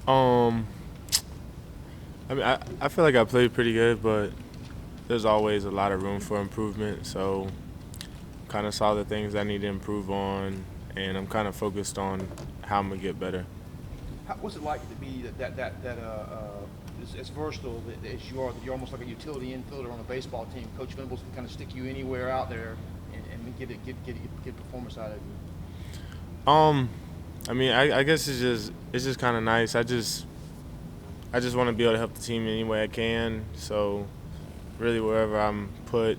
Um, I mean, I feel like I played pretty good, but there's always a lot of room for improvement. So, kind of saw the things I need to improve on, and I'm kind of focused on how I'm gonna get better. What's it like to be as versatile as you are? That you're almost like a utility infielder on a baseball team. Coach Venables can kind of stick you anywhere out there and get performance out of you. Um, I mean, I guess it's just kind of nice. I just want to be able to help the team any way I can. So really, wherever I'm put,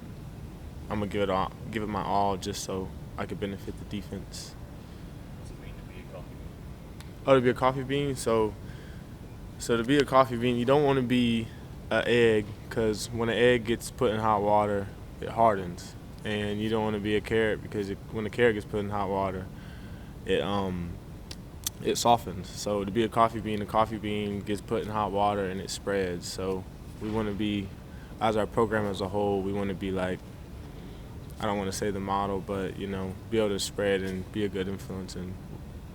I'm gonna give it my all, just so I could benefit the defense. What's it mean to be a coffee bean? Oh, to be a coffee bean. So to be a coffee bean, you don't want to be an egg, because when an egg gets put in hot water, it hardens, and you don't want to be a carrot because when the carrot gets put in hot water, it it softens. So to be a coffee bean gets put in hot water and it spreads. So we want to be, as our program as a whole, we want to be like, I don't want to say the model, but be able to spread and be a good influence in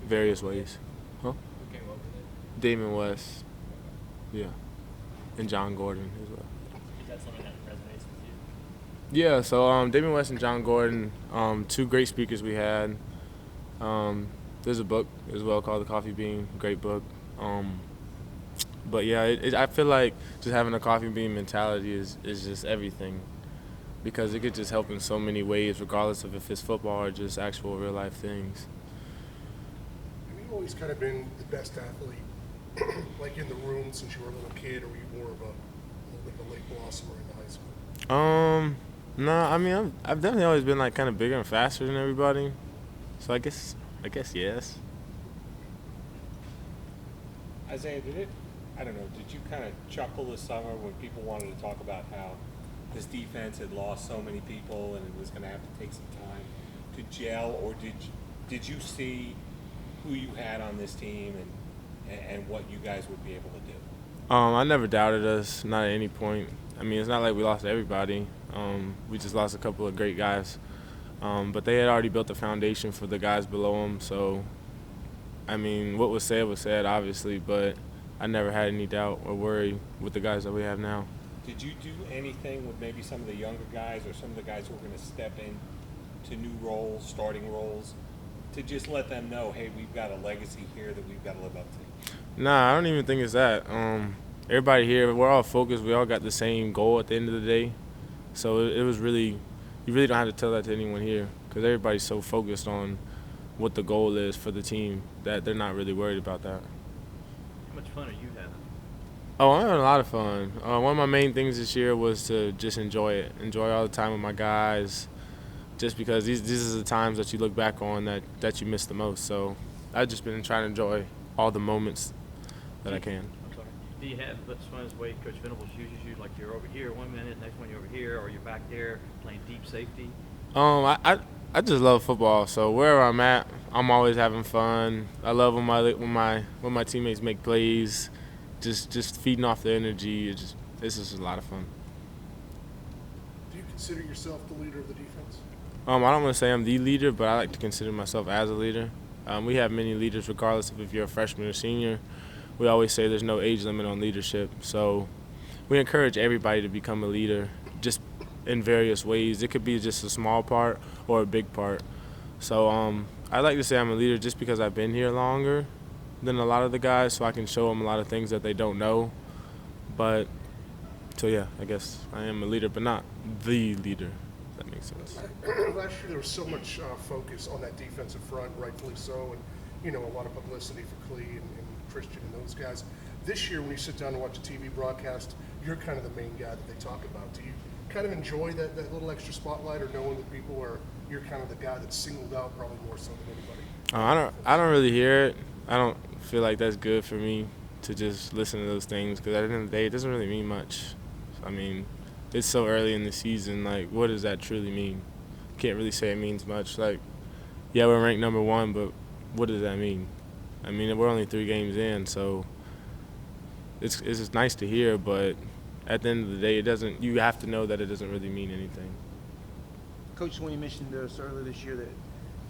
various ways. Huh? Who came up with it? Damon West, yeah, and John Gordon as well. Is that something that resonates with Yeah, so Damon West and John Gordon, two great speakers we had. There's a book as well called The Coffee Bean, great book. But yeah, I feel like just having a coffee bean mentality is just everything, because it could just help in so many ways, regardless of if it's football or just actual real life things. Have you always kind of been the best athlete, like in the room since you were a little kid, or were you more of a little bit of a late blossomer in the high school? No, I mean I've definitely always been like kind of bigger and faster than everybody, so I guess yes. Isaiah, I don't know, did you kind of chuckle this summer when people wanted to talk about how this defense had lost so many people and it was going to have to take some time to gel, or did you see who you had on this team and what you guys would be able to do? I never doubted us, not at any point. I mean, it's not like we lost everybody. We just lost a couple of great guys. But they had already built the foundation for the guys below them. So, I mean, what was said, obviously, but I never had any doubt or worry with the guys that we have now. Did you do anything with maybe some of the younger guys or some of the guys who are going to step in to new roles, starting roles, to just let them know, hey, we've got a legacy here that we've got to live up to? Nah, I don't even think it's that. Everybody here, we're all focused. We all got the same goal at the end of the day. So it was really, you really don't have to tell that to anyone here, because everybody's so focused on what the goal is for the team that they're not really worried about that. How much fun are you having? Oh, I'm having a lot of fun. One of my main things this year was to just enjoy it, enjoy all the time with my guys, just because these are the times that you look back on that you miss the most. So I've just been trying to enjoy all the moments that I can. I'm sorry. Do you have the way Coach Venables uses you, like you're over here one minute, next one you're over here, or you're back there playing deep safety? I just love football. So wherever I'm at, I'm always having fun. I love when my teammates make plays, just feeding off the energy. It's just a lot of fun. Do you consider yourself the leader of the defense? I don't want to say I'm the leader, but I like to consider myself as a leader. We have many leaders, regardless of if you're a freshman or senior. We always say there's no age limit on leadership. So we encourage everybody to become a leader, just in various ways. It could be just a small part or a big part. So I like to say I'm a leader just because I've been here longer than a lot of the guys, so I can show them a lot of things that they don't know. But so yeah, I guess I am a leader, but not the leader. If that makes sense. Last year there was so much focus on that defensive front, rightfully so, and a lot of publicity for Clee and Christian and those guys. This year, when you sit down and watch a TV broadcast, you're kind of the main guy that they talk about. Do you kind of enjoy that little extra spotlight, or knowing that you're kind of the guy that's singled out probably more so than anybody? I don't really hear it. I don't feel like that's good for me to just listen to those things, because at the end of the day, it doesn't really mean much. I mean, it's so early in the season. Like, what does that truly mean? Can't really say it means much. Like, yeah, we're ranked number one, but what does that mean? I mean, we're only 3 games in, so it's just nice to hear, but at the end of the day, it doesn't. You have to know that it doesn't really mean anything. Coach Sweeney mentioned to us earlier this year that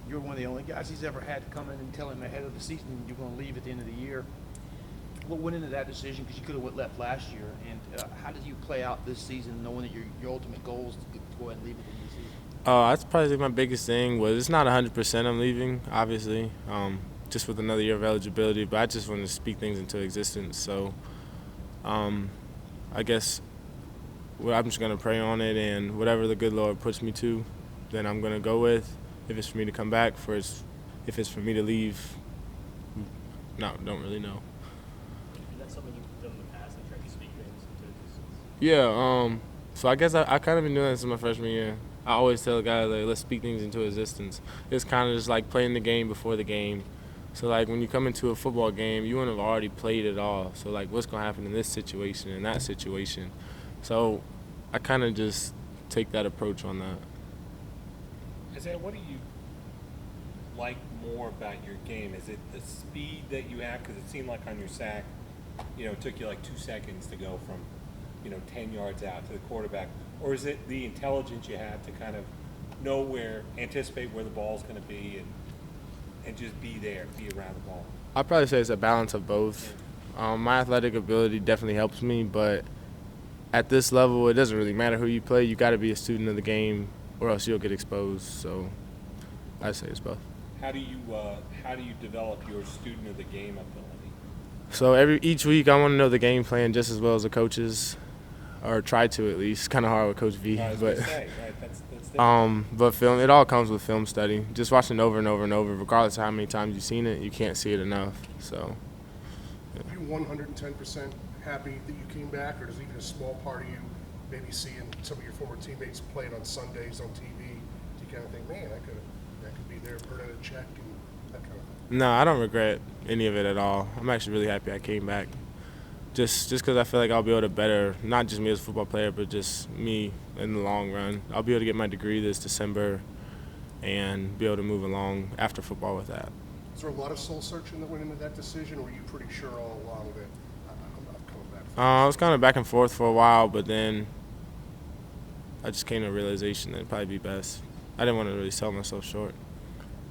you're one of the only guys he's ever had to come in and tell him ahead of the season you're going to leave at the end of the year. What went into that decision? Because you could have left last year. And how did you play out this season, knowing that your ultimate goal is to go ahead and leave at the end of the season? That's probably my biggest thing was it's not 100% I'm leaving, obviously, just with another year of eligibility, but I just want to speak things into existence. So I guess I'm just going to pray on it, and whatever the good Lord puts me to, then I'm going to go with. If it's for me to come back, if it's for me to leave, no, don't really know. Is that something you've done in the past, like trying to speak things into existence? Yeah, so I guess I kind of been doing that since my freshman year. I always tell guys, like, let's speak things into existence. It's kind of just like playing the game before the game. So, like, when you come into a football game, you wouldn't have already played it all. So, like, what's going to happen in this situation and that situation? So, I kind of just take that approach on that. Isaiah, what do you like more about your game? Is it the speed that you have? Because it seemed like on your sack, it took you like 2 seconds to go from, 10 yards out to the quarterback. Or is it the intelligence you have to kind of anticipate where the ball's going to be and just be there, be around the ball? I'd probably say it's a balance of both. My athletic ability definitely helps me, but at this level, it doesn't really matter who you play. You got to be a student of the game, or else you'll get exposed. So I'd say it's both. How do you develop your student of the game ability? So each week, I want to know the game plan just as well as the coaches, or try to at least. Kind of hard with Coach V, I was but gonna say, right, that's different. but film, it all comes with film study. Just watching over and over and over, regardless of how many times you've seen it, you can't see it enough. So. Are you 110% happy that you came back, or does even a small part of you maybe seeing some of your former teammates playing on Sundays on TV, do you kind of think, man, I could be there, burning a check and that kind of thing? No, I don't regret any of it at all. I'm actually really happy I came back. Just because I feel like I'll be able to better, not just me as a football player, but just me in the long run. I'll be able to get my degree this December and be able to move along after football with that. Is there a lot of soul searching that went into that decision, or were you pretty sure all along that I'm not coming back? I was kind of back and forth for a while, but then I just came to a realization that it'd probably be best. I didn't want to really sell myself short.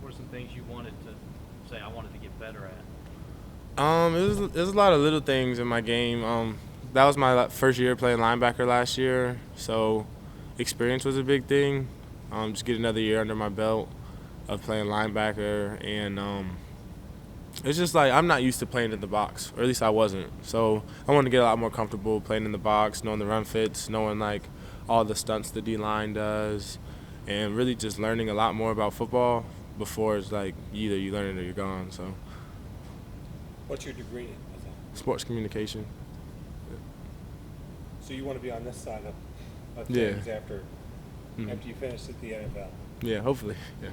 What are some things you wanted to say I wanted to get better at? It was a lot of little things in my game. That was my first year playing linebacker last year, so experience was a big thing. Just get another year under my belt of playing linebacker, and it's just like I'm not used to playing in the box, or at least I wasn't. So I wanted to get a lot more comfortable playing in the box, knowing the run fits, knowing like all the stunts the D-line does, and really just learning a lot more about football before it's like either you learn it or you're gone. So. What's your degree in? Sports communication. So you want to be on this side of Yeah. things after you finish at the NFL? Yeah, hopefully. Yeah.